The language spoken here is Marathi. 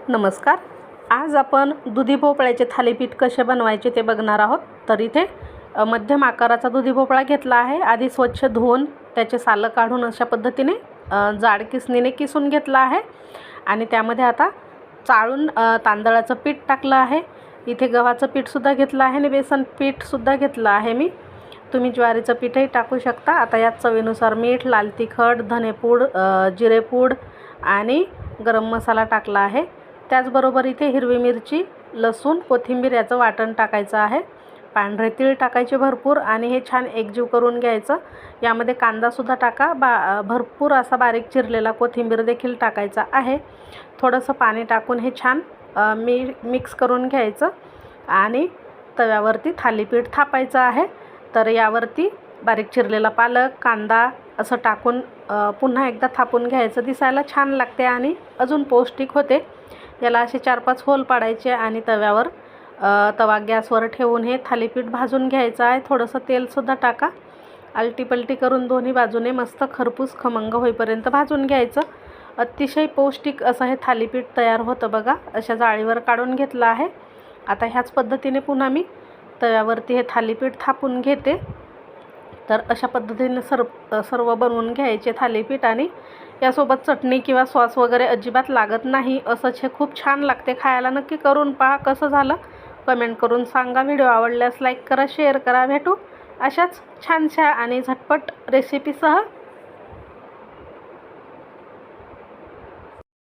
नमस्कार. आज आपण दुधी भोपळ्याचे थालीपीठ कसे बनवायचे ते बघणार आहोत. तर इथे मध्यम आकाराचा दुधी भोपळा घेतला आहे. आधी स्वच्छ धुवून त्याचे सालं काढून अशा पद्धतीने जाड किसणीने किसून घेतला आहे आणि त्यामध्ये आता चाळून तांदळाचं पीठ टाकलं आहे. इथे गव्हाचं पीठसुद्धा घेतलं आहे आणि बेसन पीठसुद्धा घेतलं आहे मी. तुम्ही ज्वारीचं पीठही टाकू शकता. आता यात चवीनुसार मीठ, लाल तिखट, धनेपूड, जिरेपूड आणि गरम मसाला टाकला आहे. त्याचबरोबर इथे हिरवी मिरची, लसूण, कोथिंबीर याचं वाटण टाकायचं आहे. पांढरे तीळ टाकायचे भरपूर आणि हे छान एकजीव करून घ्यायचं. यामध्ये कांदासुद्धा टाका. भरपूर असा बारीक चिरलेला कोथिंबीर देखील टाकायचा आहे. थोडंसं पाणी टाकून हे छान मिक्स करून घ्यायचं आणि तव्यावरती थालीपीठ थापायचं आहे. तर यावरती बारीक चिरलेला पालक, कांदा असं टाकून पुन्हा एकदा थापून घ्यायचं. दिसायला छान लागते आणि अजून पौष्टिक होते. याला असे 4-5 होल पाडायचे आणि तव्यावर तवा गॅसवर ठेवून हे थालीपीठ भाजून घ्यायचं आहे. थोडंसं तेलसुद्धा टाका. आलटीपलटी करून दोन्ही बाजूने मस्त खरपूस खमंग होईपर्यंत भाजून घ्यायचं. अतिशय पौष्टिक असं हे थालीपीठ तयार होतं बघा. अशा जाळीवर काढून घेतलं आहे. आता ह्याच पद्धतीने पुन्हा मी तव्यावरती हे थालीपीठ थापून घेते. तर अशा पद्धतीने सर्व बनवून घ्यायचे थालीपीठ आणि यासोबत चटणी किंवा सॉस वगैरे अजिबात लागत नाही. असंच हे खूप छान लागते खायला. नक्की करून पहा. कसं झालं कमेंट करून सांगा. व्हिडिओ आवडल्यास लाईक करा, शेअर करा. भेटू अशाच छानशा आणि झटपट रेसिपीसह.